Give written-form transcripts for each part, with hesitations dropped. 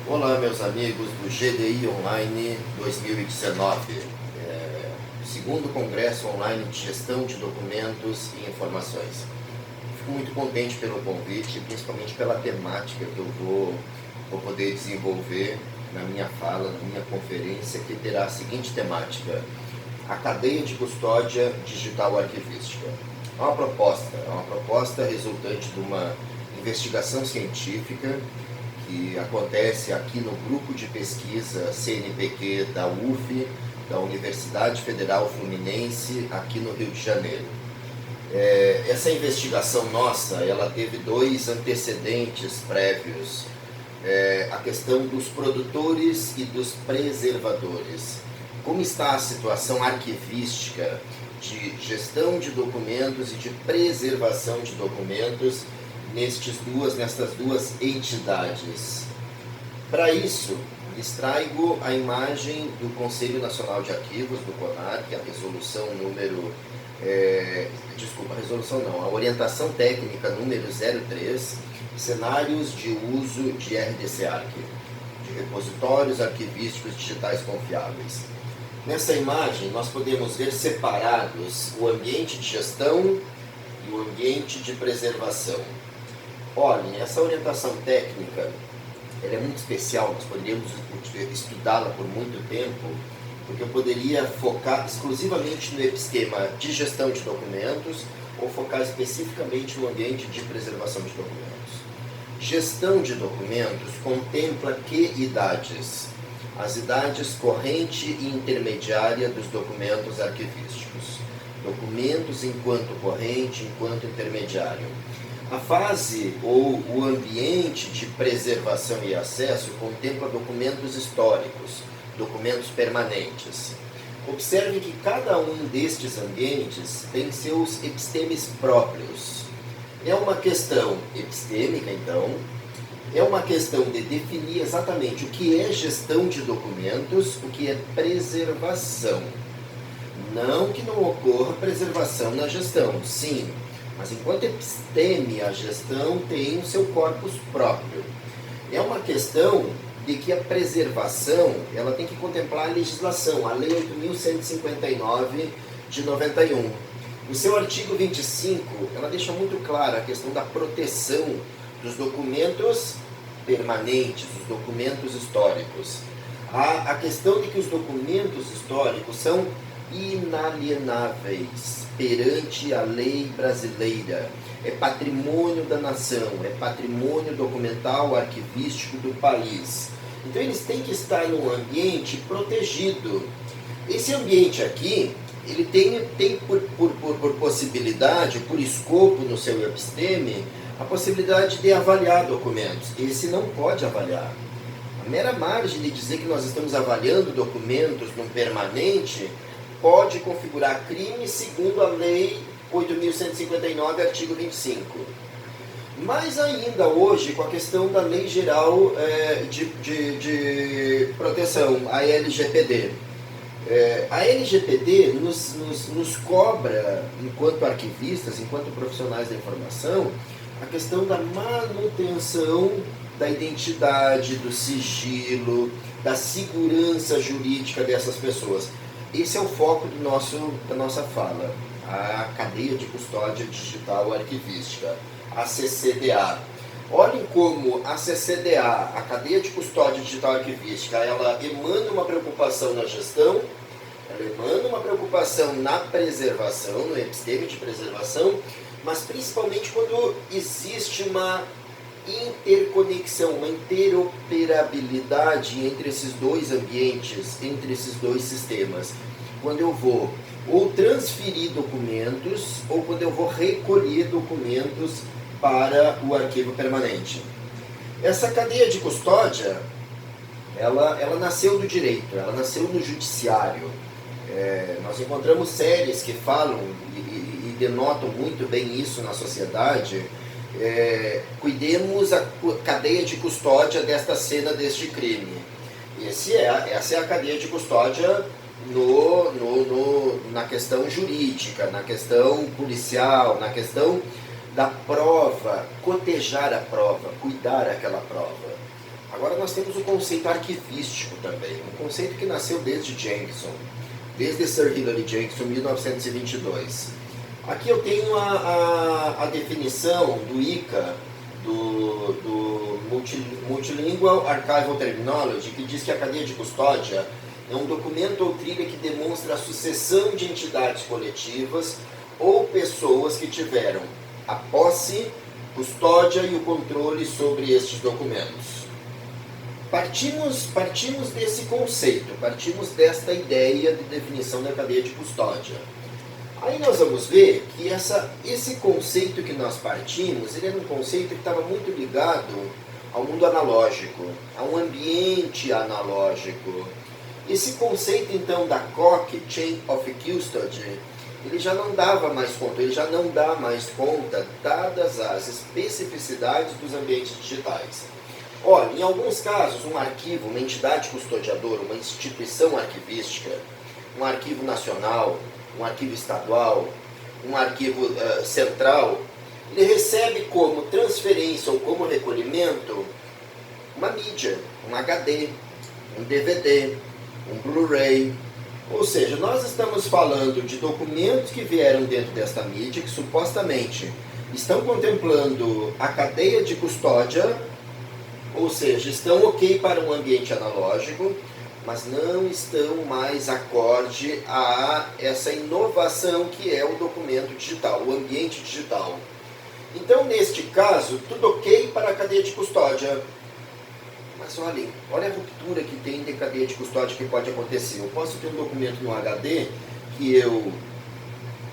Olá, meus amigos do GDI Online 2019, segundo Congresso Online de Gestão de Documentos e Informações. Fico muito contente pelo convite, principalmente pela temática que eu vou poder desenvolver na minha fala, na minha conferência, que terá a seguinte temática: a cadeia de custódia digital arquivística. É uma proposta resultante de uma investigação científica que acontece aqui no grupo de pesquisa CNPq da UF, da Universidade Federal Fluminense, aqui no Rio de Janeiro. Essa investigação nossa, ela teve dois antecedentes prévios, a questão dos produtores e dos preservadores. Como está a situação arquivística de gestão de documentos e de preservação de documentos nestas duas entidades? Para isso, lhes trago a imagem do Conselho Nacional de Arquivos, do CONARC, a resolução número... a orientação técnica número 03, cenários de uso de RDC-ARC, de repositórios arquivísticos digitais confiáveis. Nessa imagem, nós podemos ver separados o ambiente de gestão e o ambiente de preservação. Olhem, essa orientação técnica, ela é muito especial, nós poderíamos estudá-la por muito tempo, porque eu poderia focar exclusivamente no epistema de gestão de documentos ou focar especificamente no ambiente de preservação de documentos. Gestão de documentos contempla que idades? As idades corrente e intermediária dos documentos arquivísticos. Documentos enquanto corrente, enquanto intermediário. A fase ou o ambiente de preservação e acesso contempla documentos históricos, documentos permanentes. Observe que cada um destes ambientes tem seus epistemes próprios. É uma questão epistêmica, então, é uma questão de definir exatamente o que é gestão de documentos, o que é preservação. Não que não ocorra preservação na gestão, sim, mas enquanto episteme, a gestão tem o seu corpus próprio. É uma questão de que a preservação ela tem que contemplar a legislação, a Lei 8.159 de 91. No seu artigo 25, ela deixa muito clara a questão da proteção dos documentos permanentes, dos documentos históricos. A questão de que os documentos históricos são inalienáveis perante a lei brasileira. É patrimônio da nação, é patrimônio documental, arquivístico do país. Então eles têm que estar num ambiente protegido. Esse ambiente aqui, ele tem por possibilidade, por escopo no seu episteme, a possibilidade de avaliar documentos. Esse não pode avaliar. A mera margem de dizer que nós estamos avaliando documentos num permanente pode configurar crime segundo a Lei 8.159, artigo 25. Mais ainda hoje, com a questão da Lei Geral de Proteção, a LGPD. A LGPD nos cobra, enquanto arquivistas, enquanto profissionais da informação, a questão da manutenção da identidade, do sigilo, da segurança jurídica dessas pessoas. Esse é o foco da nossa fala, a cadeia de custódia digital arquivística, a CCDA. Olhem como a CCDA, a cadeia de custódia digital arquivística, ela emana uma preocupação na gestão, ela emana uma preocupação na preservação, no episteme de preservação, mas principalmente quando existe uma interconexão, uma interoperabilidade entre esses dois ambientes, entre esses dois sistemas. Quando eu vou ou transferir documentos, ou quando eu vou recolher documentos para o arquivo permanente. Essa cadeia de custódia, ela nasceu do direito, ela nasceu no judiciário. Nós encontramos séries que falam e denotam muito bem isso na sociedade. Cuidemos a cadeia de custódia desta cena, deste crime. Essa é a cadeia de custódia na questão jurídica, na questão policial, na questão da prova, cotejar a prova, cuidar aquela prova. Agora nós temos o conceito arquivístico também, um conceito que nasceu desde Jenkins, desde Sir Hilary Jenkins, em 1922. Aqui eu tenho a definição do ICA, do Multilingual Archival Terminology, que diz que a cadeia de custódia é um documento ou trilha que demonstra a sucessão de entidades coletivas ou pessoas que tiveram a posse, custódia e o controle sobre estes documentos. Partimos desse conceito, partimos desta ideia de definição da cadeia de custódia. Aí nós vamos ver que esse conceito que nós partimos, ele era um conceito que estava muito ligado ao mundo analógico, a um ambiente analógico. Esse conceito então da COC, Chain of Custody, ele já não dava mais conta, ele já não dá mais conta, dadas as especificidades dos ambientes digitais. Olha, em alguns casos, um arquivo, uma entidade custodiadora, uma instituição arquivística, um arquivo nacional, um arquivo estadual, um arquivo central, ele recebe como transferência ou como recolhimento uma mídia, um HD, um DVD, um Blu-ray. Ou seja, nós estamos falando de documentos que vieram dentro desta mídia, que supostamente estão contemplando a cadeia de custódia, ou seja, estão ok para um ambiente analógico, mas não estão mais acorde a essa inovação que é o documento digital, o ambiente digital. Então, neste caso, tudo ok para a cadeia de custódia. Mas olha a ruptura que tem de cadeia de custódia que pode acontecer. Eu posso ter um documento no HD que eu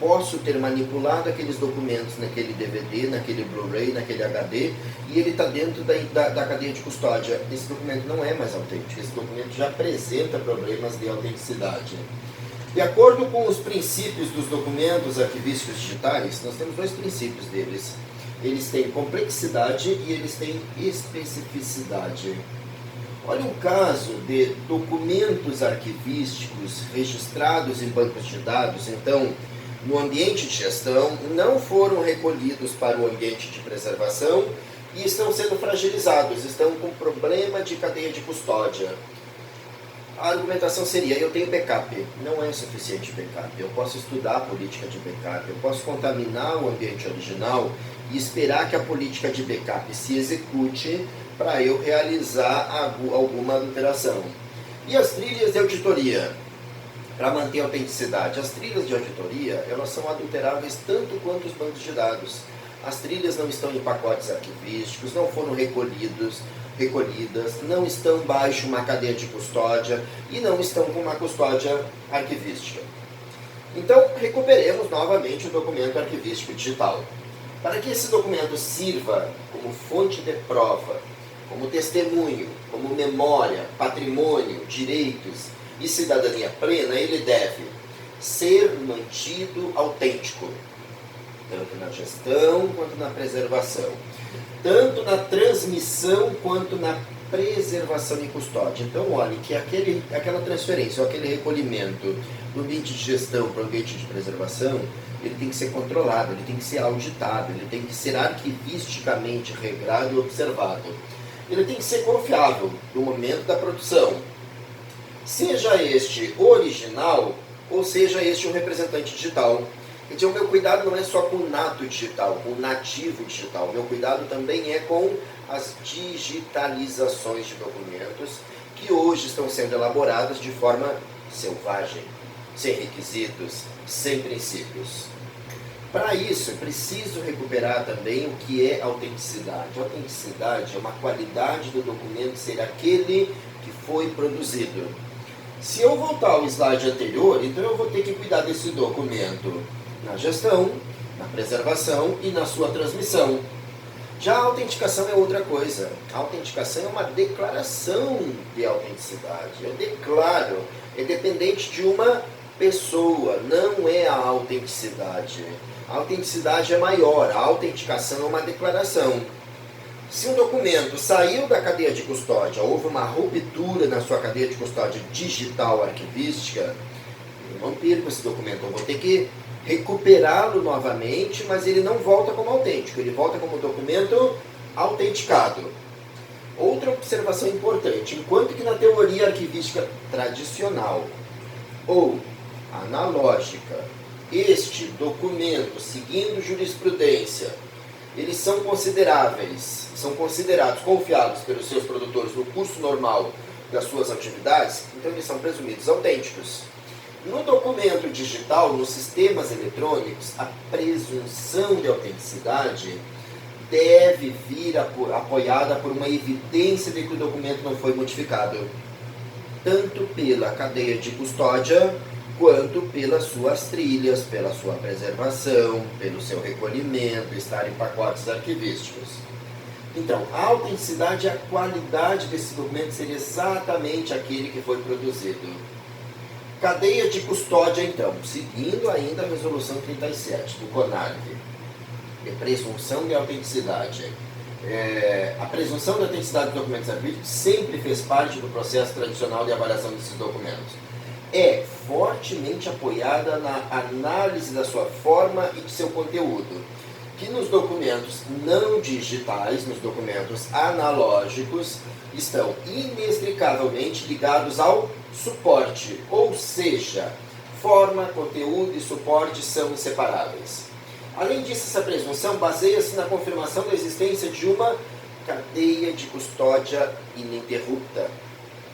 posso ter manipulado aqueles documentos naquele DVD, naquele Blu-ray, naquele HD, e ele está dentro da cadeia de custódia. Esse documento não é mais autêntico, esse documento já apresenta problemas de autenticidade. De acordo com os princípios dos documentos arquivísticos digitais, nós temos dois princípios deles. Eles têm complexidade e eles têm especificidade. Olha um caso de documentos arquivísticos registrados em bancos de dados, então, no ambiente de gestão, não foram recolhidos para o ambiente de preservação e estão sendo fragilizados, estão com problema de cadeia de custódia. A argumentação seria, eu tenho backup. Não é suficiente backup. Eu posso estudar a política de backup, eu posso contaminar o ambiente original e esperar que a política de backup se execute para eu realizar alguma alteração. E as trilhas de auditoria? Para manter a autenticidade. As trilhas de auditoria, elas são adulteráveis tanto quanto os bancos de dados. As trilhas não estão em pacotes arquivísticos, não foram recolhidas, não estão baixo uma cadeia de custódia e não estão com uma custódia arquivística. Então, recuperemos novamente o documento arquivístico digital. Para que esse documento sirva como fonte de prova, como testemunho, como memória, patrimônio, direitos e cidadania plena, ele deve ser mantido autêntico, tanto na gestão quanto na preservação, tanto na transmissão quanto na preservação e custódia. Então, olhe que aquela transferência ou aquele recolhimento do ambiente de gestão para o ambiente de preservação, ele tem que ser controlado, ele tem que ser auditado, ele tem que ser arquivisticamente regrado e observado. Ele tem que ser confiável no momento da produção, seja este original ou seja este um representante digital. Então, o meu cuidado não é só com o nato digital, com o nativo digital. O meu cuidado também é com as digitalizações de documentos que hoje estão sendo elaboradas de forma selvagem, sem requisitos, sem princípios. Para isso, é preciso recuperar também o que é autenticidade. A autenticidade é uma qualidade do documento ser aquele que foi produzido. Se eu voltar ao slide anterior, então eu vou ter que cuidar desse documento na gestão, na preservação e na sua transmissão. Já a autenticação é outra coisa. A autenticação é uma declaração de autenticidade. Eu declaro, é dependente de uma pessoa, não é a autenticidade. A autenticidade é maior, a autenticação é uma declaração. Se um documento saiu da cadeia de custódia, houve uma ruptura na sua cadeia de custódia digital arquivística, eu não perco esse documento, eu vou ter que recuperá-lo novamente, mas ele não volta como autêntico, ele volta como documento autenticado. Outro observação importante. Enquanto que na teoria arquivística tradicional ou analógica, este documento, seguindo jurisprudência, eles são considerados confiáveis pelos seus produtores no curso normal das suas atividades, então eles são presumidos autênticos. No documento digital, nos sistemas eletrônicos, a presunção de autenticidade deve vir apoiada por uma evidência de que o documento não foi modificado, tanto pela cadeia de custódia, quanto pelas suas trilhas, pela sua preservação, pelo seu recolhimento, estar em pacotes arquivísticos. Então, a autenticidade e a qualidade desse documento seria exatamente aquele que foi produzido. Cadeia de custódia, então, seguindo ainda a resolução 37 do CONARV, de presunção de autenticidade. A presunção de autenticidade dos documentos arquivísticos sempre fez parte do processo tradicional de avaliação desses documentos. É fortemente apoiada na análise da sua forma e de seu conteúdo, que nos documentos não digitais, nos documentos analógicos, estão inextricavelmente ligados ao suporte, ou seja, forma, conteúdo e suporte são inseparáveis. Além disso, essa presunção baseia-se na confirmação da existência de uma cadeia de custódia ininterrupta.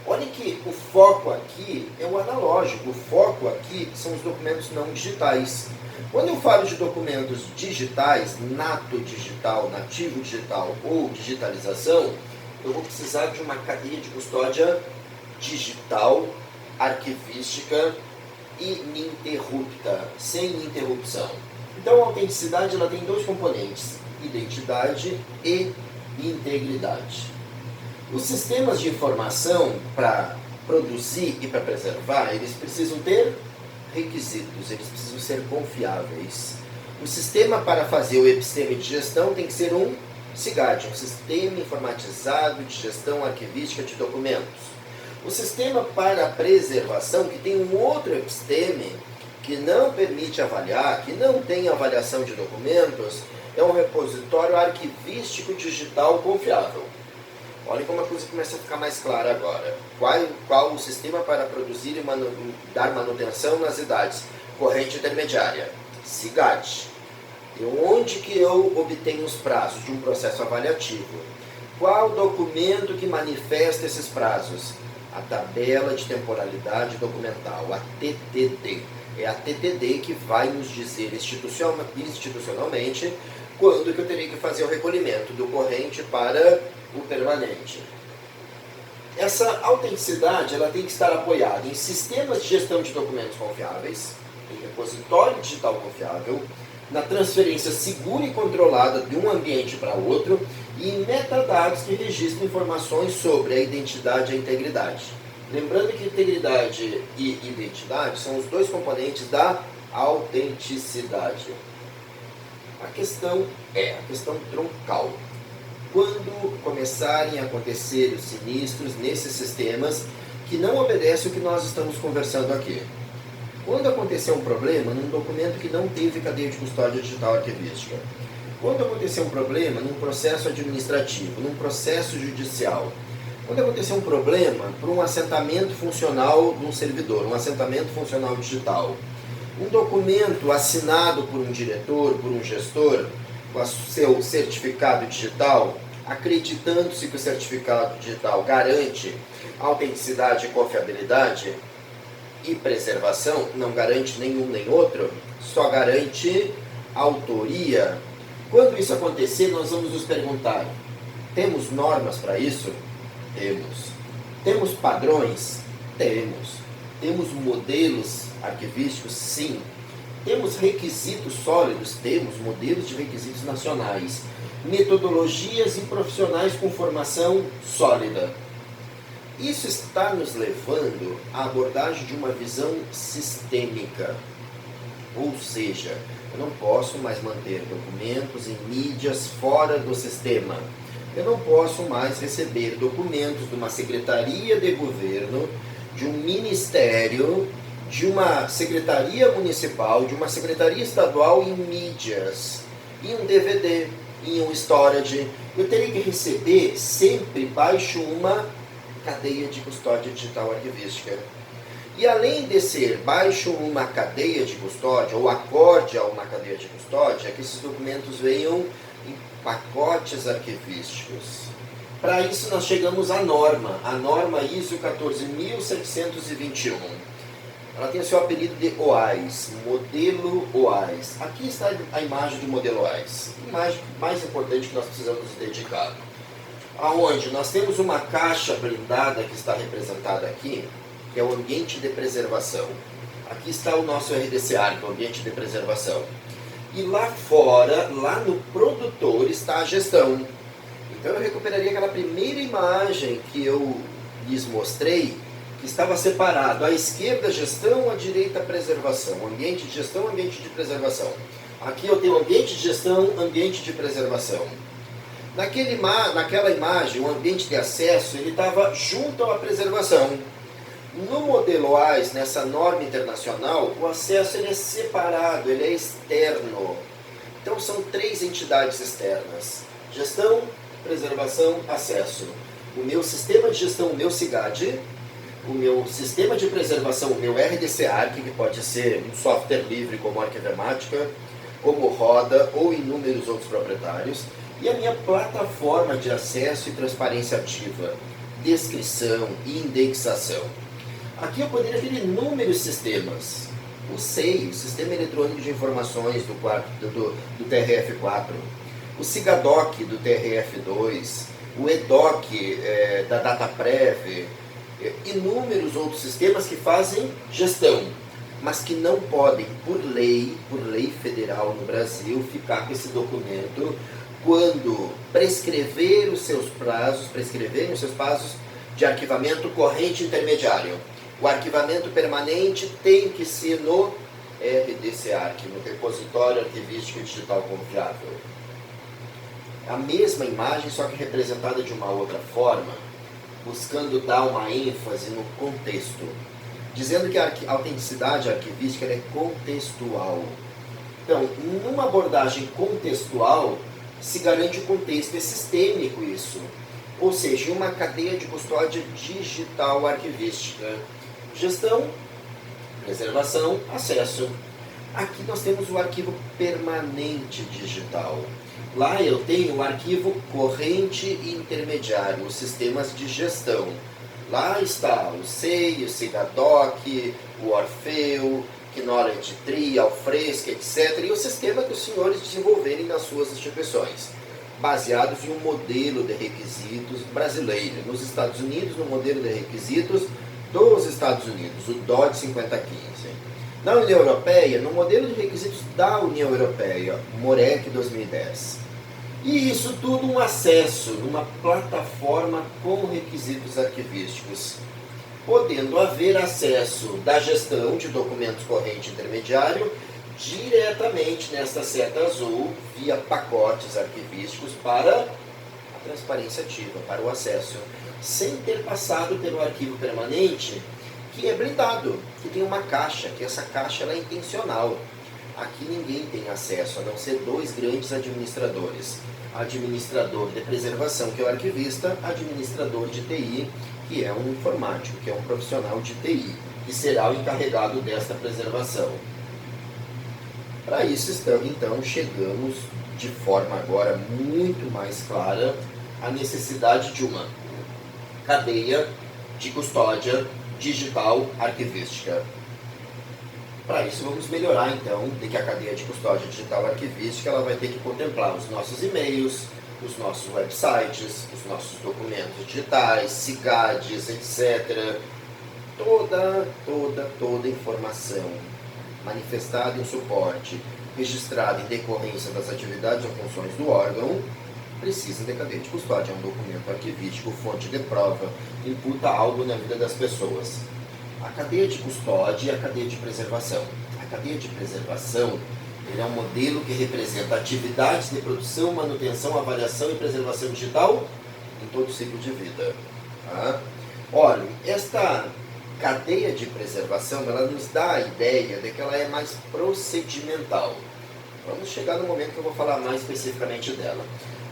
Olhem que o foco aqui é o analógico, o foco aqui são os documentos não digitais. Quando eu falo de documentos digitais, nato digital, nativo digital ou digitalização, eu vou precisar de uma cadeia de custódia digital, arquivística, ininterrupta, sem interrupção. Então a autenticidade ela tem dois componentes, identidade e integridade. Os sistemas de informação, para produzir e para preservar, eles precisam ter requisitos, eles precisam ser confiáveis. O sistema para fazer o episteme de gestão tem que ser um SIGAD, um Sistema Informatizado de Gestão Arquivística de Documentos. O sistema para a preservação, que tem um outro episteme, que não permite avaliar, que não tem avaliação de documentos, é um repositório arquivístico digital confiável. Olha como a coisa começa a ficar mais clara agora. Qual o sistema para produzir e dar manutenção nas idades? Corrente intermediária, SIGAD. E onde que eu obtenho os prazos de um processo avaliativo? Qual documento que manifesta esses prazos? A tabela de temporalidade documental, a TTD. É a TTD que vai nos dizer institucionalmente quando que eu terei que fazer o recolhimento do corrente para o permanente. Essa autenticidade ela tem que estar apoiada em sistemas de gestão de documentos confiáveis, em repositório digital confiável, na transferência segura e controlada de um ambiente para outro e em metadados que registram informações sobre a identidade e a integridade. Lembrando que integridade e identidade são os dois componentes da autenticidade. A questão troncal. Quando começarem a acontecer os sinistros nesses sistemas que não obedecem o que nós estamos conversando aqui? Quando acontecer um problema num documento que não teve cadeia de custódia digital arquivística? Quando acontecer um problema num processo administrativo, num processo judicial? Quando acontecer um problema para um assentamento funcional de um servidor, um assentamento funcional digital? Um documento assinado por um diretor, por um gestor, com o seu certificado digital, acreditando-se que o certificado digital garante autenticidade e confiabilidade e preservação, não garante nenhum nem outro, só garante autoria. Quando isso acontecer, nós vamos nos perguntar, temos normas para isso? Temos. Temos padrões? Temos. Temos modelos arquivísticos? Sim. Temos requisitos sólidos? Temos modelos de requisitos nacionais. Metodologias e profissionais com formação sólida. Isso está nos levando à abordagem de uma visão sistêmica. Ou seja, eu não posso mais manter documentos em mídias fora do sistema. Eu não posso mais receber documentos de uma secretaria de governo, de um ministério, de uma secretaria municipal, de uma secretaria estadual em mídias, em um DVD. em um storage, eu teria que receber sempre baixo uma cadeia de custódia digital arquivística. E além de ser baixo uma cadeia de custódia, ou acorde a uma cadeia de custódia, que esses documentos venham em pacotes arquivísticos. Para isso nós chegamos à norma, a norma ISO 14721. Ela tem o seu apelido de OAIS, modelo OAIS. Aqui está a imagem do modelo OAIS, a imagem mais importante que nós precisamos nos dedicar. Aonde nós temos uma caixa blindada que está representada aqui, que é o ambiente de preservação. Aqui está o nosso RDCARC, o ambiente de preservação. E lá fora, lá no produtor, está a gestão. Então eu recuperaria aquela primeira imagem que eu lhes mostrei, que estava separado. À esquerda, gestão, à direita, preservação. Ambiente de gestão, ambiente de preservação. Aqui eu tenho ambiente de gestão, ambiente de preservação. Naquela imagem, o ambiente de acesso, ele estava junto à preservação. No modelo AIS, nessa norma internacional, o acesso ele é separado, ele é externo. Então são 3 entidades externas: gestão, preservação, acesso. O meu sistema de gestão, o meu SIGAD, o meu sistema de preservação, o meu RDCARC, que pode ser um software livre como Arquivemática, como Roda ou inúmeros outros proprietários, e a minha plataforma de acesso e transparência ativa, descrição e indexação. Aqui eu poderia ter inúmeros sistemas. O SEI, o Sistema Eletrônico de Informações do TRF4, o SIGADOC do TRF2, o EDOC da DataPrev, inúmeros outros sistemas que fazem gestão, mas que não podem, por lei federal no Brasil, ficar com esse documento quando prescreverem os seus prazos de arquivamento corrente intermediário. O arquivamento permanente tem que ser no RDCARC, no Repositório Arquivístico Digital Confiável. A mesma imagem, só que representada de uma outra forma, buscando dar uma ênfase no contexto, dizendo que a autenticidade arquivística é contextual. Então, numa abordagem contextual, se garante o contexto, é sistêmico isso. Ou seja, uma cadeia de custódia digital arquivística. Gestão, preservação, acesso. Aqui nós temos o arquivo permanente digital. Lá eu tenho o arquivo corrente e intermediário, os sistemas de gestão. Lá está o SEI, o SIGADOC, o Orfeu, Knowledge Tree, Alfresco, etc. E o sistema que os senhores desenvolverem nas suas instituições, baseados em um modelo de requisitos brasileiro. Nos Estados Unidos, no modelo de requisitos dos Estados Unidos, o DOD 5015. Na União Europeia, no modelo de requisitos da União Europeia, MOREC 2010. E isso tudo um acesso numa plataforma com requisitos arquivísticos, podendo haver acesso da gestão de documentos corrente intermediário diretamente nesta seta azul, via pacotes arquivísticos para a transparência ativa, para o acesso, sem ter passado pelo arquivo permanente, que é blindado, que tem uma caixa, que essa caixa ela é intencional. Aqui ninguém tem acesso, a não ser 2 grandes administradores. Administrador de preservação, que é o arquivista, administrador de TI, que é um informático, que é um profissional de TI, que será o encarregado desta preservação. Para isso, então, chegamos de forma agora muito mais clara à necessidade de uma cadeia de custódia digital arquivística. Para isso, vamos melhorar, então, de que a cadeia de custódia digital arquivística ela vai ter que contemplar os nossos e-mails, os nossos websites, os nossos documentos digitais, SIGADs, etc. Toda informação manifestada em suporte, registrada em decorrência das atividades ou funções do órgão, precisa de cadeia de custódia. É um documento arquivístico, fonte de prova, imputa algo na vida das pessoas. A cadeia de custódia e a cadeia de preservação. A cadeia de preservação ele é um modelo que representa atividades de produção, manutenção, avaliação e preservação digital em todo o ciclo de vida. Tá? Olha, esta cadeia de preservação ela nos dá a ideia de que ela é mais procedimental. Vamos chegar no momento que eu vou falar mais especificamente dela.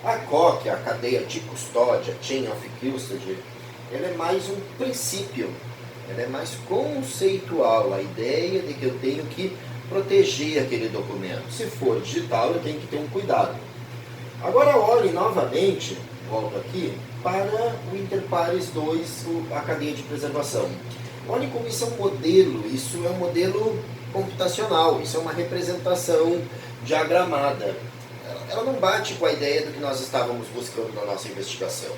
A COC, a cadeia de custódia, Chain of Custody, ela é mais um princípio, ela é mais conceitual, a ideia de que eu tenho que proteger aquele documento. Se for digital, eu tenho que ter um cuidado. Agora olhe novamente, volto aqui, para o Interpares 2, a cadeia de preservação. Olhe como isso é um modelo, isso é um modelo computacional, isso é uma representação diagramada. Ela não bate com a ideia do que nós estávamos buscando na nossa investigação.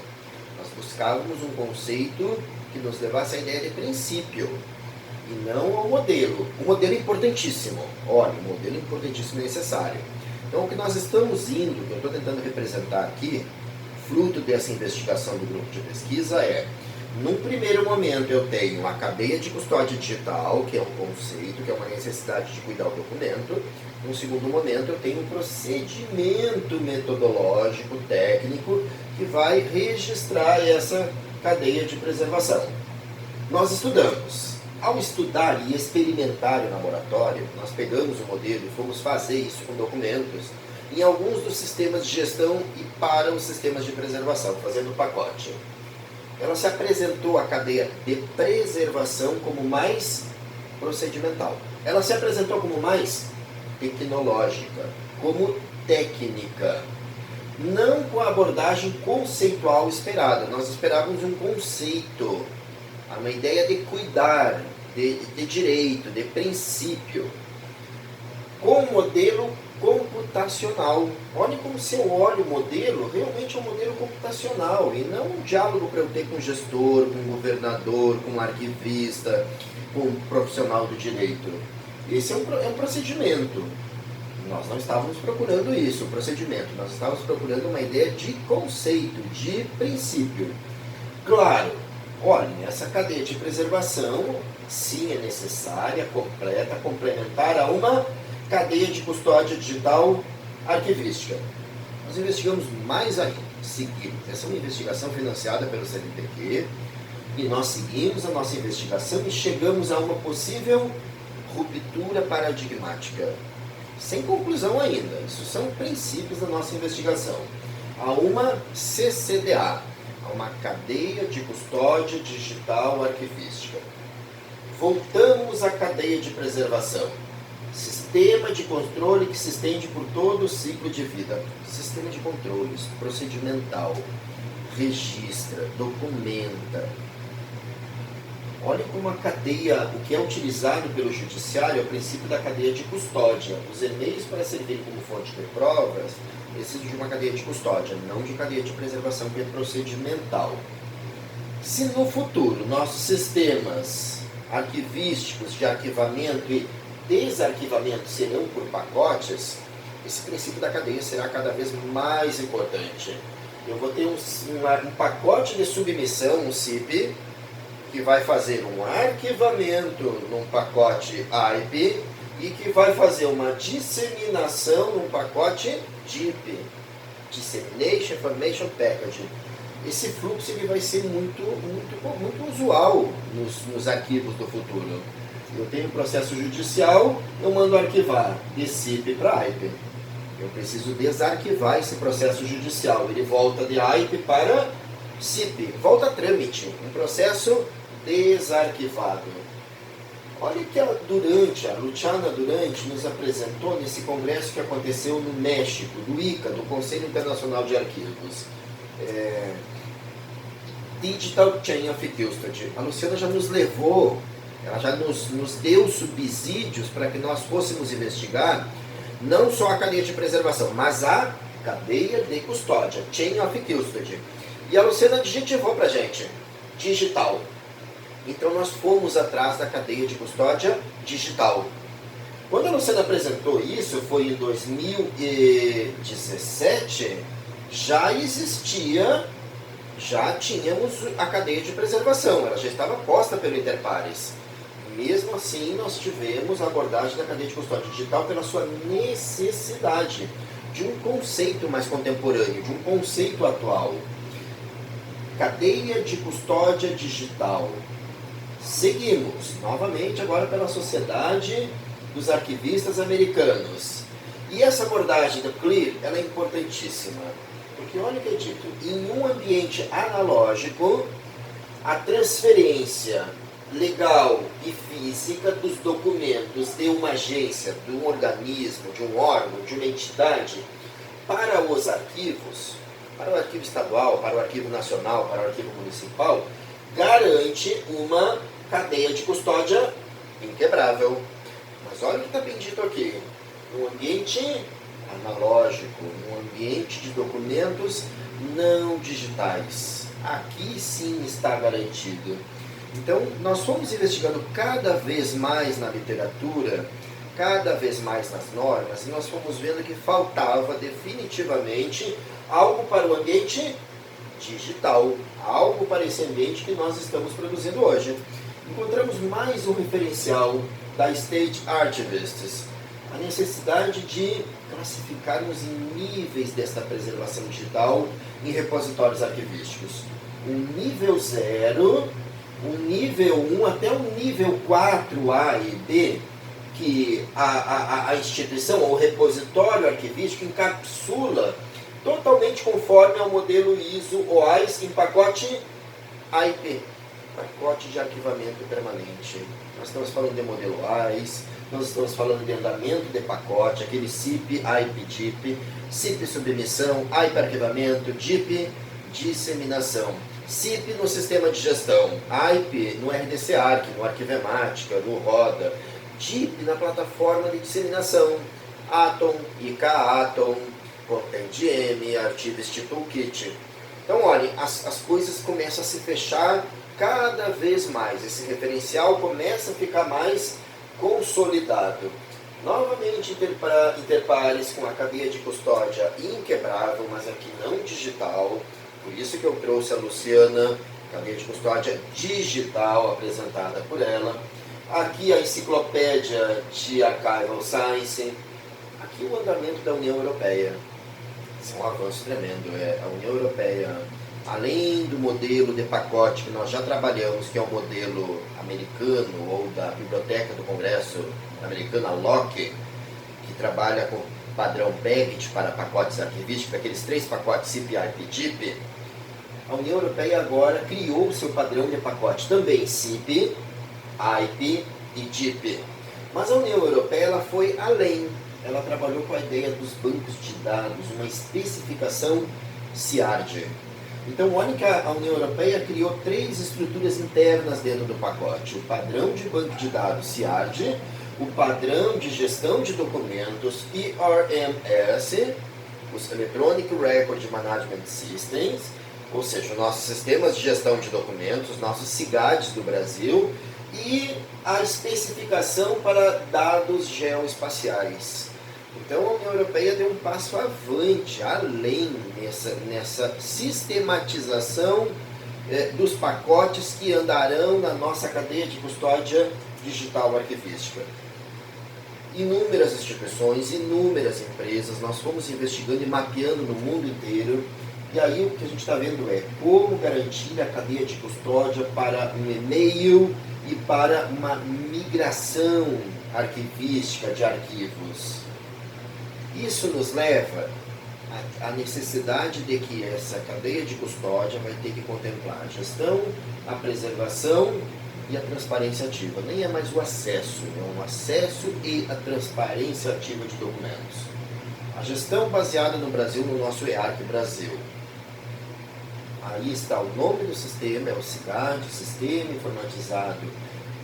Nós buscávamos um conceito que nos levasse à ideia de princípio, e não ao modelo. O modelo é importantíssimo, olha, o modelo é importantíssimo e necessário. Então o que nós estamos indo, que eu estou tentando representar aqui, fruto dessa investigação do grupo de pesquisa é, num primeiro momento eu tenho a cadeia de custódia digital, que é um conceito, que é uma necessidade de cuidar do documento. Num segundo momento eu tenho um procedimento metodológico, técnico, que vai registrar essa cadeia de preservação. Nós estudamos. Ao estudar e experimentar em laboratório, nós pegamos o modelo e fomos fazer isso com documentos em alguns dos sistemas de gestão e para os sistemas de preservação, fazendo o pacote. Ela se apresentou a cadeia de preservação como mais procedimental. Ela se apresentou como mais tecnológica, como técnica, não com a abordagem conceitual esperada. Nós esperávamos um conceito, uma ideia de cuidar, de direito, de princípio, com um modelo computacional. Olha como se eu olho o modelo, realmente é um modelo computacional e não um diálogo para eu ter com o gestor, com o governador, com o arquivista, com o profissional do direito. Esse é um procedimento. Nós não estávamos procurando isso, o procedimento. Nós estávamos procurando uma ideia de conceito, de princípio. Claro, olhem, essa cadeia de preservação, sim, é necessária, completa, complementar a uma cadeia de custódia digital arquivística. Nós investigamos mais ainda, seguimos. Essa é uma investigação financiada pelo CNPq e nós seguimos a nossa investigação e chegamos a uma possível ruptura paradigmática. Sem conclusão ainda, isso são princípios da nossa investigação. A uma CCDA, a uma cadeia de custódia digital arquivística. Voltamos à cadeia de preservação. Sistema de controle que se estende por todo o ciclo de vida. Sistema de controles, procedimental, registra, documenta. Olha como a cadeia, o que é utilizado pelo judiciário é o princípio da cadeia de custódia. Os e-mails, para servirem como fonte de provas, precisam de uma cadeia de custódia, não de cadeia de preservação, que é procedimental. Se no futuro nossos sistemas arquivísticos de arquivamento e desarquivamento serão por pacotes, esse princípio da cadeia será cada vez mais importante. Eu vou ter um pacote de submissão, um CIP, que vai fazer um arquivamento num pacote AIP e que vai fazer uma disseminação num pacote DIP, Dissemination Information Package. Esse fluxo ele vai ser muito usual nos arquivos do futuro. Eu tenho processo judicial, eu mando arquivar de CIP para AIP. Eu preciso desarquivar esse processo judicial. Ele volta de AIP para CIP, volta a trâmite, um processo desarquivado. Olha que a Luciana Durante nos apresentou nesse congresso que aconteceu no México, do ICA, do Conselho Internacional de Arquivos. Digital Chain of Custody. A Luciana já nos levou, ela já nos deu subsídios para que nós fôssemos investigar não só a cadeia de preservação, mas a cadeia de custódia, Chain of Custody. E a Luciana adjetivou para a gente, digital. Então nós fomos atrás da cadeia de custódia digital. Quando a Luciana apresentou isso, foi em 2017, já tínhamos a cadeia de preservação, ela já estava posta pelo Interpares. Mesmo assim, nós tivemos a abordagem da cadeia de custódia digital pela sua necessidade de um conceito mais contemporâneo, de um conceito atual. Cadeia de custódia digital. Seguimos, novamente, agora pela Sociedade dos Arquivistas Americanos. E essa abordagem do CLEAR, ela é importantíssima, porque olha o que é dito, em um ambiente analógico, a transferência legal e física dos documentos de uma agência, de um organismo, de um órgão, de uma entidade, para os arquivos, para o arquivo estadual, para o arquivo nacional, para o arquivo municipal, garante uma cadeia de custódia inquebrável. Mas olha o que está bem dito aqui. No ambiente analógico, no ambiente de documentos não digitais. Aqui sim está garantido. Então, nós fomos investigando cada vez mais na literatura, cada vez mais nas normas, e nós fomos vendo que faltava definitivamente algo para o ambiente digital, algo para esse ambiente que nós estamos produzindo hoje. Encontramos mais um referencial da State Archivists, a necessidade de classificarmos em níveis desta preservação digital em repositórios arquivísticos. Um nível 0, um nível 1 até um nível 4A e B, que a instituição ou repositório arquivístico encapsula totalmente conforme ao modelo ISO OAIS em pacote AIP, pacote de arquivamento permanente. Nós estamos falando de modelo OAIS, nós estamos falando de andamento de pacote, aquele CIP, AIP, DIP, CIP submissão, AIP arquivamento, DIP disseminação, CIP no sistema de gestão, AIP no RDC Arc, no Arquivemática, no Roda, DIP na plataforma de disseminação, Atom, IK Atom, ContentM, Archivist Toolkit. Então, olhem, as coisas começam a se fechar cada vez mais. Esse referencial começa a ficar mais consolidado. Novamente, interpares com a cadeia de custódia inquebrável, mas aqui não digital. Por isso que eu trouxe a Luciana, cadeia de custódia digital apresentada por ela. Aqui a enciclopédia de Archival Science. Aqui o andamento da União Europeia. Isso é um avanço tremendo. A União Europeia, além do modelo de pacote que nós já trabalhamos, que é o modelo americano ou da Biblioteca do Congresso americana, LOC, que trabalha com padrão BEGT para pacotes arquivísticos, aqueles 3 pacotes CIP, AIP e DIP, a União Europeia agora criou o seu padrão de pacote também CIP, AIP e DIP. Mas a União Europeia ela foi além. Ela trabalhou com a ideia dos bancos de dados, uma especificação CIARD. Então, olha que a União Europeia criou 3 estruturas internas dentro do pacote. O padrão de banco de dados CIARD, o padrão de gestão de documentos ERMS, os Electronic Record Management Systems, ou seja, nossos sistemas de gestão de documentos, nossos CIGADs do Brasil, e a especificação para dados geoespaciais. Então a União Europeia deu um passo avante, além nessa sistematização dos pacotes que andarão na nossa cadeia de custódia digital arquivística. Inúmeras instituições, inúmeras empresas, nós fomos investigando e mapeando no mundo inteiro. E aí o que a gente está vendo é como garantir a cadeia de custódia para um e-mail e para uma migração arquivística de arquivos. Isso nos leva à necessidade de que essa cadeia de custódia vai ter que contemplar a gestão, a preservação e a transparência ativa. Nem é mais o acesso, é o acesso e a transparência ativa de documentos. A gestão baseada no Brasil, no nosso EARC Brasil. Aí está o nome do sistema, é o SIGAD, Sistema Informatizado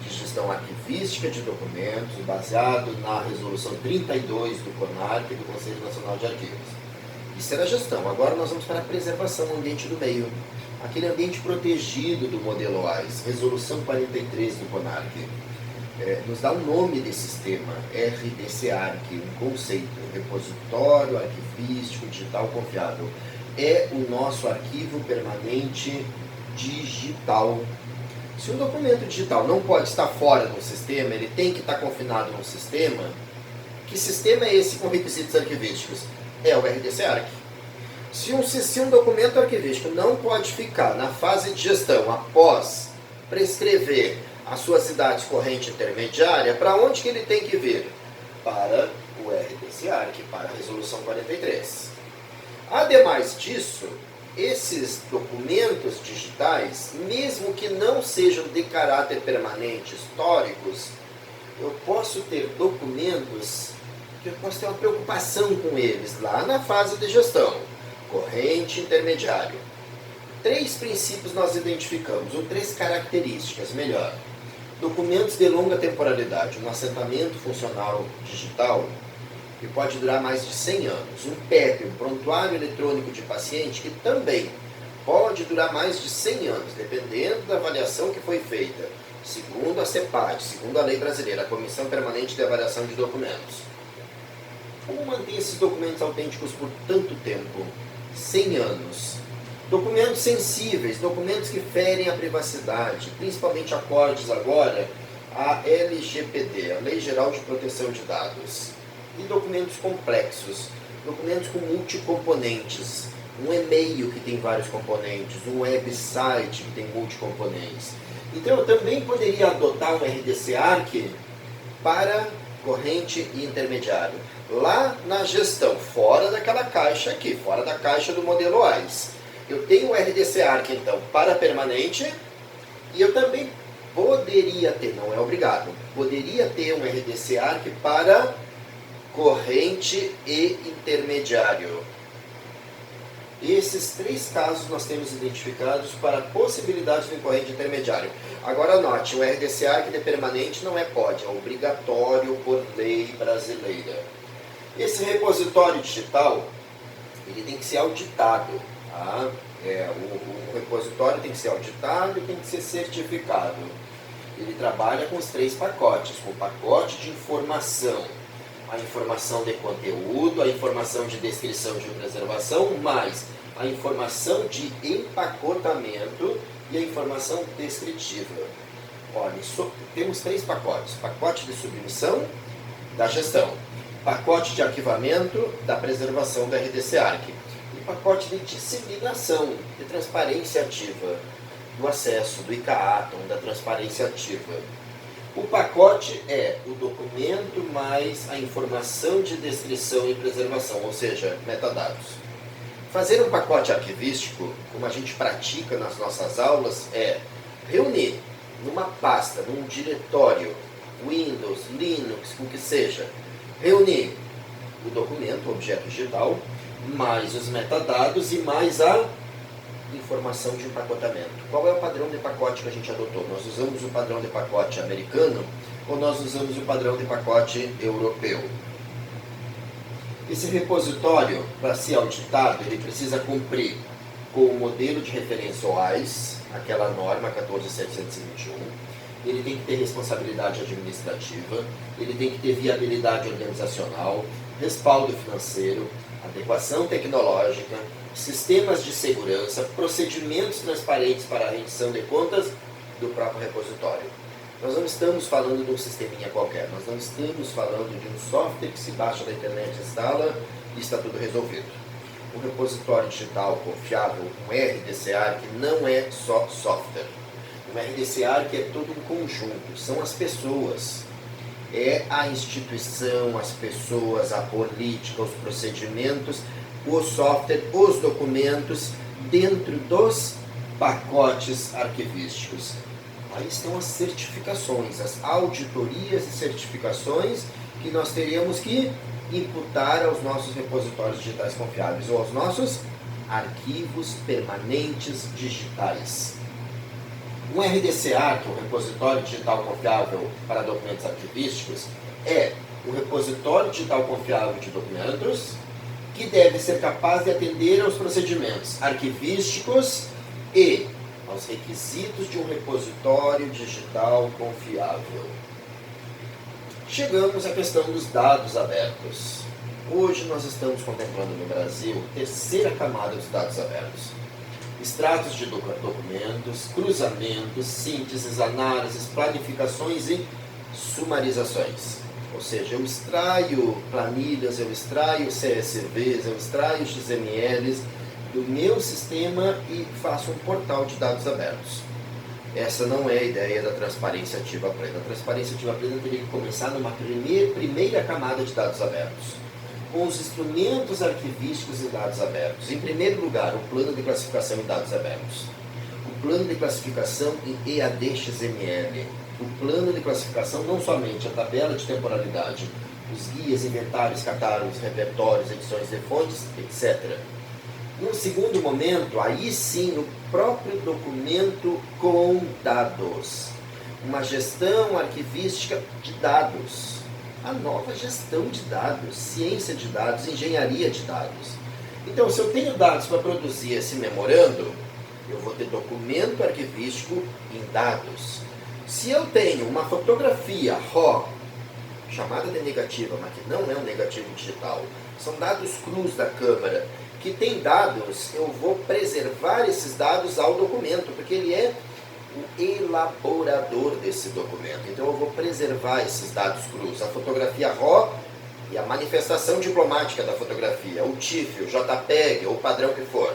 de Gestão Arquivística de Documentos, baseado na Resolução 32 do CONARC, do Conselho Nacional de Arquivos. Isso era a gestão. Agora nós vamos para a preservação do ambiente do meio. Aquele ambiente protegido do modelo OAIS, Resolução 43 do CONARC. Nos dá o nome desse sistema, RDC-ARC, um conceito, Repositório Arquivístico Digital Confiável. É o nosso arquivo permanente digital. Se um documento digital não pode estar fora de um sistema, ele tem que estar confinado num sistema. Que sistema é esse com requisitos arquivísticos? É o RDC-ARC. Se um documento arquivístico não pode ficar na fase de gestão após prescrever as suas idades corrente intermediária, para onde que ele tem que vir? Para o RDC-ARC. RDC-ARC para a Resolução 43. Ademais disso, esses documentos digitais, mesmo que não sejam de caráter permanente, históricos, eu posso ter documentos que eu posso ter uma preocupação com eles lá na fase de gestão, corrente, intermediário. 3 princípios nós identificamos, ou 3 características, melhor. Documentos de longa temporalidade, um assentamento funcional digital que pode durar mais de 100 anos. Um PEP, um prontuário eletrônico de paciente, que também pode durar mais de 100 anos, dependendo da avaliação que foi feita, segundo a CEPAD, segundo a lei brasileira, a Comissão Permanente de Avaliação de Documentos. Como manter esses documentos autênticos por tanto tempo? 100 anos. Documentos sensíveis, documentos que ferem a privacidade, principalmente acordes agora à LGPD, a Lei Geral de Proteção de Dados. E documentos complexos, documentos com multicomponentes, um e-mail que tem vários componentes, um website que tem multicomponentes. Então eu também poderia adotar um RDC-ARC para corrente e intermediário. Lá na gestão, fora daquela caixa aqui, fora da caixa do modelo AIS. Eu tenho um RDC-ARC então para permanente e eu também poderia ter, não é obrigado, poderia ter um RDC-ARC para corrente e intermediário. Esses 3 casos nós temos identificados para possibilidades de corrente intermediário. Agora note, o RDC-ARC de permanente não é pode, é obrigatório por lei brasileira. Esse repositório digital, ele tem que ser auditado. Tá? O repositório tem que ser auditado e tem que ser certificado. Ele trabalha com os 3 pacotes, com o pacote de informação, a informação de conteúdo, a informação de descrição de preservação, mais a informação de empacotamento e a informação descritiva. Olha, temos 3 pacotes. Pacote de submissão da gestão, pacote de arquivamento da preservação do RDC-ARC e pacote de disseminação, de transparência ativa, do acesso, do ICA-Atom, da transparência ativa. O pacote é o documento mais a informação de descrição e preservação, ou seja, metadados. Fazer um pacote arquivístico, como a gente pratica nas nossas aulas, é reunir numa pasta, num diretório, Windows, Linux, o que seja, reunir o documento, o objeto digital, mais os metadados e mais a informação de empacotamento. Qual é o padrão de pacote que a gente adotou? Nós usamos o padrão de pacote americano ou nós usamos o padrão de pacote europeu? Esse repositório, para ser auditado, ele precisa cumprir com o modelo de referência OAIS, aquela norma 14721, ele tem que ter responsabilidade administrativa, ele tem que ter viabilidade organizacional, respaldo financeiro, adequação tecnológica, sistemas de segurança, procedimentos transparentes para a rendição de contas do próprio repositório. Nós não estamos falando de um sisteminha qualquer, nós não estamos falando de um software que se baixa da internet, instala e está tudo resolvido. Um repositório digital confiável, um RDC-ARC, não é só software. Um RDC-ARC é todo um conjunto, são as pessoas. É a instituição, as pessoas, a política, os procedimentos, o software, os documentos dentro dos pacotes arquivísticos. Aí estão as certificações, as auditorias e certificações que nós teríamos que imputar aos nossos repositórios digitais confiáveis ou aos nossos arquivos permanentes digitais. Um RDC-ARC, um repositório digital confiável para documentos arquivísticos, é um repositório digital confiável de documentos que deve ser capaz de atender aos procedimentos arquivísticos e aos requisitos de um repositório digital confiável. Chegamos à questão dos dados abertos. Hoje nós estamos contemplando no Brasil a terceira camada dos dados abertos. Extratos de documentos, cruzamentos, sínteses, análises, planificações e sumarizações. Ou seja, eu extraio planilhas, eu extraio CSVs, eu extraio XMLs do meu sistema e faço um portal de dados abertos. Essa não é a ideia da transparência ativa plena. A transparência ativa plena teria que começar numa primeira camada de dados abertos. com os instrumentos arquivísticos e dados abertos. Em primeiro lugar, o plano de classificação em dados abertos. O plano de classificação em EAD-XML. O plano de classificação, não somente a tabela de temporalidade, os guias, inventários, catálogos, repertórios, edições de fontes, etc. Num segundo momento, aí sim, o próprio documento com dados. Uma gestão arquivística de dados. A nova gestão de dados, ciência de dados, engenharia de dados. Então, se eu tenho dados para produzir esse memorando, eu vou ter documento arquivístico em dados. Se eu tenho uma fotografia RAW, chamada de negativa, mas que não é um negativo digital, são dados crus da câmera, que tem dados, eu vou preservar esses dados ao documento, porque ele é o elaborador desse documento. Então eu vou preservar esses dados crus, a fotografia RAW e a manifestação diplomática da fotografia, o TIFF, o JPEG, ou o padrão que for.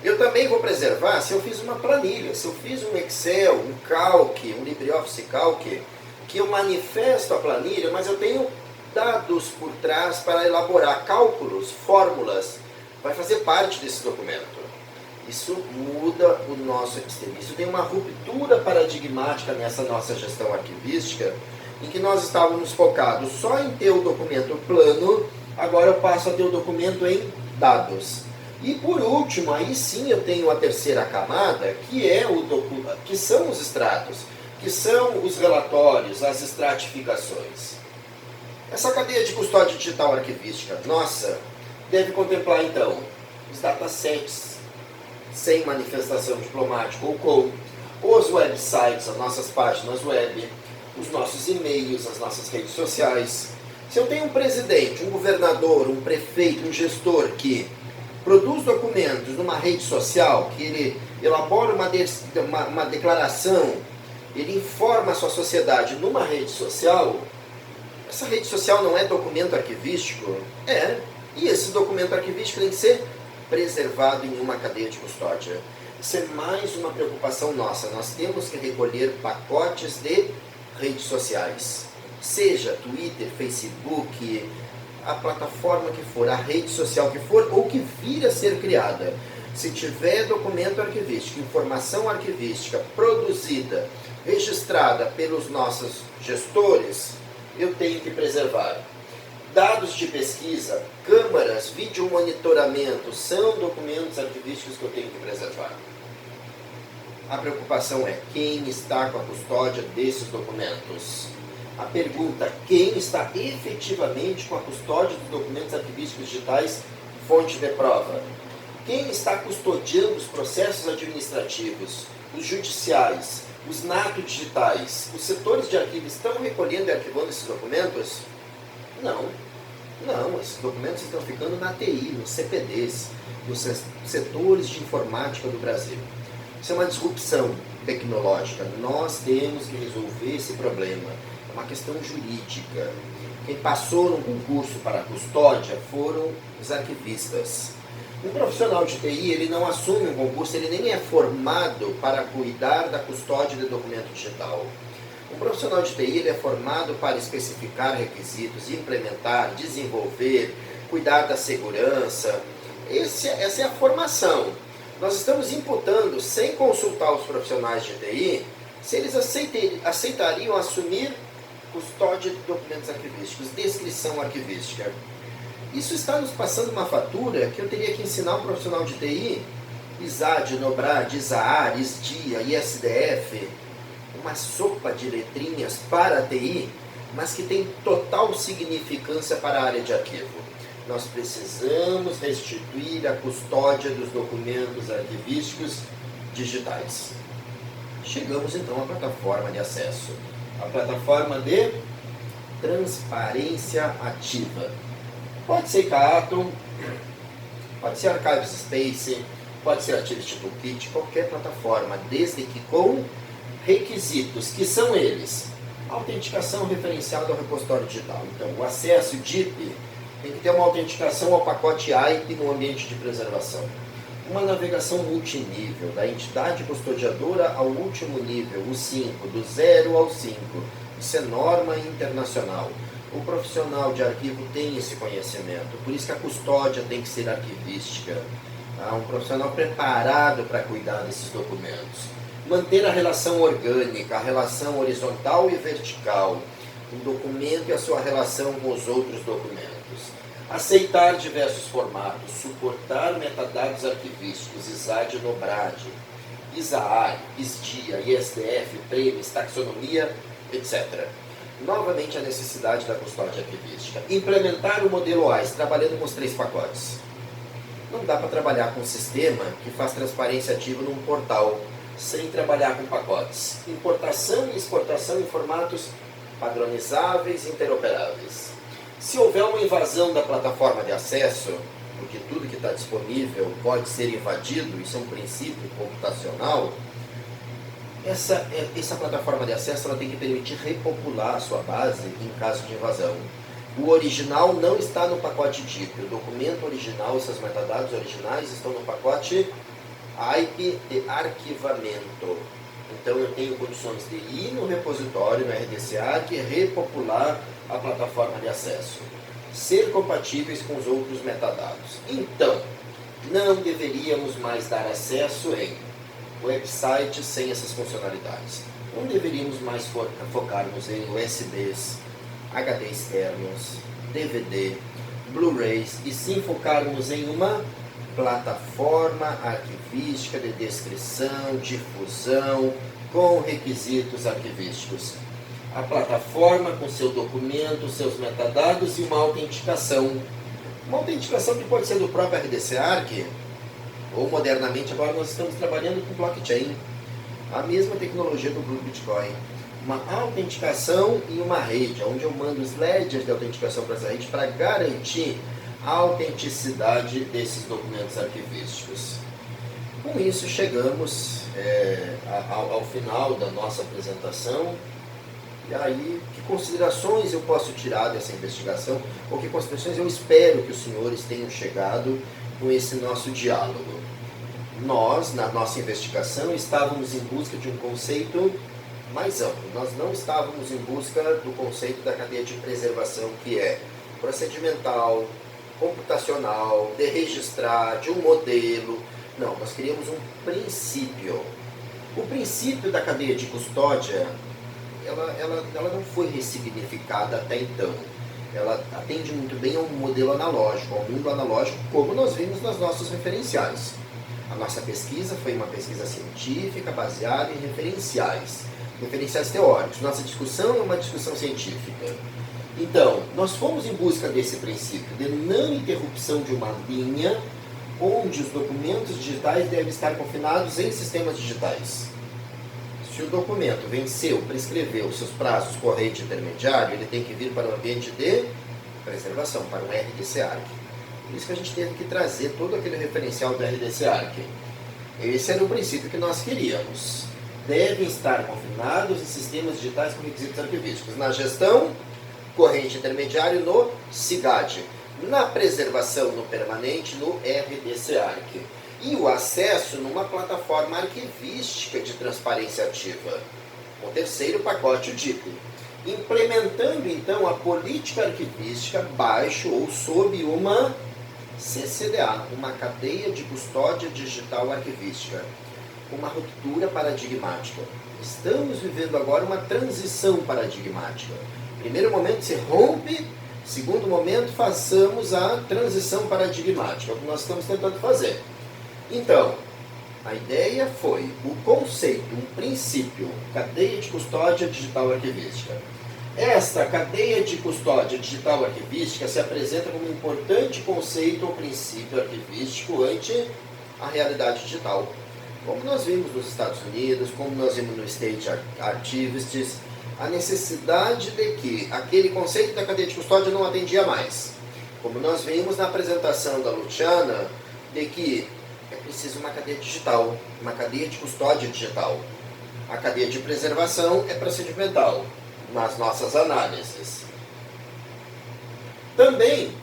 Eu também vou preservar se eu fiz uma planilha, se eu fiz um Excel, um Calc, um LibreOffice Calc, que eu manifesto a planilha, mas eu tenho dados por trás para elaborar cálculos, fórmulas, vai fazer parte desse documento. Isso muda o nosso episteme. Isso tem uma ruptura paradigmática nessa nossa gestão arquivística, em que nós estávamos focados só em ter o documento plano, agora eu passo a ter o documento em dados. E por último, aí sim eu tenho a terceira camada, que é que são os extratos, que são os relatórios, as estratificações. Essa cadeia de custódia digital arquivística, nossa, deve contemplar então os datasets sem manifestação diplomática ou com os websites, as nossas páginas web, os nossos e-mails, as nossas redes sociais. Se eu tenho um presidente, um governador, um prefeito, um gestor que produz documentos numa rede social, que ele elabora uma declaração, ele informa a sua sociedade numa rede social, essa rede social não é documento arquivístico? É. E esse documento arquivístico tem que ser preservado em uma cadeia de custódia. Isso é mais uma preocupação nossa. Nós temos que recolher pacotes de redes sociais. Seja Twitter, Facebook, a plataforma que for, a rede social que for, ou que vir a ser criada. Se tiver documento arquivístico, informação arquivística produzida, registrada pelos nossos gestores, eu tenho que preservar. Dados de pesquisa, câmaras, vídeo monitoramento, são documentos arquivísticos que eu tenho que preservar. A preocupação é quem está com a custódia desses documentos. A pergunta, quem está efetivamente com a custódia dos documentos arquivísticos digitais, fonte de prova? Quem está custodiando os processos administrativos, os judiciais, os NATO digitais, os setores de arquivo estão recolhendo e arquivando esses documentos? Não. Não, esses documentos estão ficando na TI, nos CPDs, nos setores de informática do Brasil. Isso é uma disrupção tecnológica. Nós temos que resolver esse problema. É uma questão jurídica. Quem passou no concurso para a custódia foram os arquivistas. Um profissional de TI, ele não assume um concurso, ele nem é formado para cuidar da custódia de documento digital. Um profissional de TI, ele é formado para especificar requisitos, implementar, desenvolver, cuidar da segurança. Essa é a formação. Nós estamos imputando, sem consultar os profissionais de TI, se eles aceitariam assumir custódia de documentos arquivísticos, descrição arquivística. Isso está nos passando uma fatura que eu teria que ensinar um profissional de TI, ISAD, NOBRAD, ISAAR, ISDIA, ISDF, uma sopa de letrinhas para a TI, mas que tem total significância para a área de arquivo. Nós precisamos restituir a custódia dos documentos arquivísticos digitais. Chegamos então à plataforma de acesso, a plataforma de transparência ativa. Pode ser Kaatom, pode ser Archives Space, pode ser Activity Toolkit, qualquer plataforma, desde que com requisitos, que são eles: autenticação referenciada ao repositório digital. Então, o acesso DIP tem que ter uma autenticação ao pacote AIP no ambiente de preservação. Uma navegação multinível, da entidade custodiadora ao último nível, o 5, do 0 ao 5. Isso é norma internacional. O profissional de arquivo tem esse conhecimento, por isso que a custódia tem que ser arquivística. Um profissional preparado para cuidar desses documentos. Manter a relação orgânica, a relação horizontal e vertical, o documento e a sua relação com os outros documentos. Aceitar diversos formatos, suportar metadados arquivísticos, ISAD e NOBRAD, ISAAR, ISDIA, ISDF, PREMIS, taxonomia, etc. Novamente a necessidade da custódia arquivística. Implementar o modelo AIS, trabalhando com os 3 pacotes. Não dá para trabalhar com um sistema que faz transparência ativa num portal, sem trabalhar com pacotes. Importação e exportação em formatos padronizáveis e interoperáveis. Se houver uma invasão da plataforma de acesso, porque tudo que está disponível pode ser invadido, isso é um princípio computacional, essa plataforma de acesso ela tem que permitir repopular a sua base em caso de invasão. O original não está no pacote DIP, o documento original, seus metadados originais estão no pacote AIP de arquivamento. Então eu tenho condições de ir no repositório, no RDC-ARC, e repopular a plataforma de acesso. Ser compatíveis com os outros metadados. Então, não deveríamos mais dar acesso em websites sem essas funcionalidades. Não deveríamos mais focarmos em USBs, HD externos, DVD, Blu-rays, e sim focarmos em uma plataforma arquivística de descrição, difusão, com requisitos arquivísticos. A plataforma com seu documento, seus metadados e uma autenticação. Uma autenticação que pode ser do próprio RDC-ARC, ou modernamente agora nós estamos trabalhando com blockchain. A mesma tecnologia do Blue Bitcoin. Uma autenticação e uma rede, onde eu mando os ledgers de autenticação para essa rede para garantir a autenticidade desses documentos arquivísticos. Com isso chegamos ao final da nossa apresentação. E aí, que considerações eu posso tirar dessa investigação, ou que considerações eu espero que os senhores tenham chegado com esse nosso diálogo? Nós, na nossa investigação, estávamos em busca de um conceito mais amplo. Nós não estávamos em busca do conceito da cadeia de preservação, que é procedimental, computacional, de registrar, de um modelo. Não, nós queríamos um princípio. O princípio da cadeia de custódia, ela não foi ressignificada até então. Ela atende muito bem a um modelo analógico, ao mundo analógico, como nós vimos nas nossas referenciais. A nossa pesquisa foi uma pesquisa científica baseada em referenciais teóricos. Nossa discussão é uma discussão científica. Então, nós fomos em busca desse princípio de não interrupção de uma linha onde os documentos digitais devem estar confinados em sistemas digitais. Se o documento venceu, prescreveu seus prazos corrente e intermediário, ele tem que vir para o ambiente de preservação, para o RDC-ARC. Por isso que a gente teve que trazer todo aquele referencial do RDC-ARC. Esse era o princípio que nós queríamos. Devem estar confinados em sistemas digitais com requisitos arquivísticos. Na gestão, corrente intermediário, no SIGAD. Na preservação, no permanente, no RDC-ARC. E o acesso numa plataforma arquivística de transparência ativa. O terceiro pacote, o DIP. Implementando, então, a política arquivística baixo ou sob uma CCDA, uma cadeia de custódia digital arquivística. Uma ruptura paradigmática. Estamos vivendo agora uma transição paradigmática. Primeiro momento se rompe, segundo momento façamos a transição paradigmática, é o que nós estamos tentando fazer. Então, a ideia foi o conceito, um princípio, cadeia de custódia digital arquivística. Esta cadeia de custódia digital arquivística se apresenta como um importante conceito ou princípio arquivístico ante a realidade digital. Como nós vimos nos Estados Unidos, como nós vimos no State Archivists, a necessidade de que aquele conceito da cadeia de custódia não atendia mais. Como nós vimos na apresentação da Luciana, de que é preciso uma cadeia digital, uma cadeia de custódia digital. A cadeia de preservação é procedimental, nas nossas análises. Também,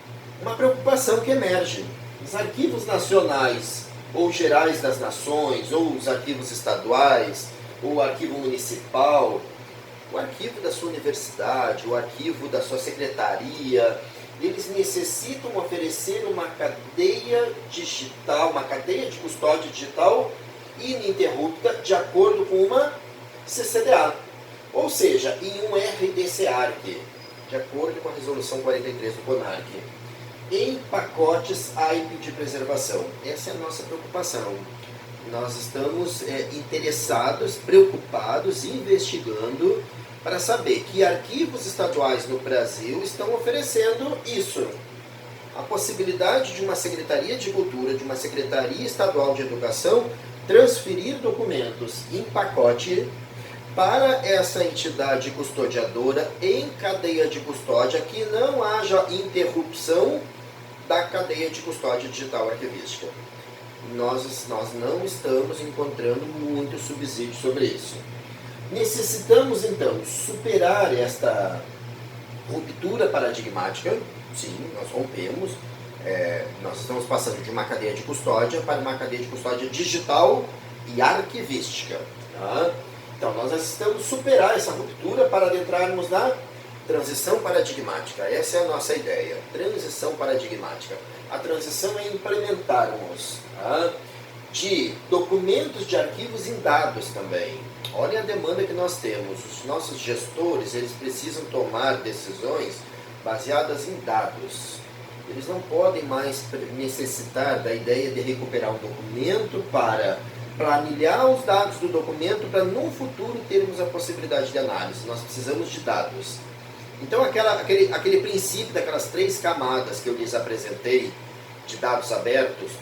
uma preocupação que emerge. Os arquivos nacionais, ou gerais das nações, ou os arquivos estaduais, ou o arquivo municipal, O arquivo da sua universidade, o arquivo da sua secretaria, eles necessitam oferecer uma cadeia digital, uma cadeia de custódia digital ininterrupta de acordo com uma CCDA, ou seja, em um RDC-ARC, de acordo com a resolução 43 do CONARC, em pacotes AIP de preservação. Essa é a nossa preocupação. Nós estamos interessados, preocupados, investigando para saber que arquivos estaduais no Brasil estão oferecendo isso. A possibilidade de uma Secretaria de Cultura, de uma Secretaria Estadual de Educação, transferir documentos em pacote para essa entidade custodiadora em cadeia de custódia, que não haja interrupção da cadeia de custódia digital arquivística. Nós não estamos encontrando muito subsídio sobre isso. Necessitamos, então, superar esta ruptura paradigmática. Sim, nós rompemos. Nós estamos passando de uma cadeia de custódia para uma cadeia de custódia digital e arquivística. Tá? Então, nós necessitamos superar essa ruptura para adentrarmos na transição paradigmática. Essa é a nossa ideia. Transição paradigmática. A transição é implementarmos de documentos de arquivos em dados também. Olha a demanda que nós temos. Os nossos gestores, eles precisam tomar decisões baseadas em dados. Eles não podem mais necessitar da ideia de recuperar um documento para planilhar os dados do documento para no futuro termos a possibilidade de análise. Nós precisamos de dados. Então aquele princípio daquelas 3 camadas que eu lhes apresentei, de dados abertos,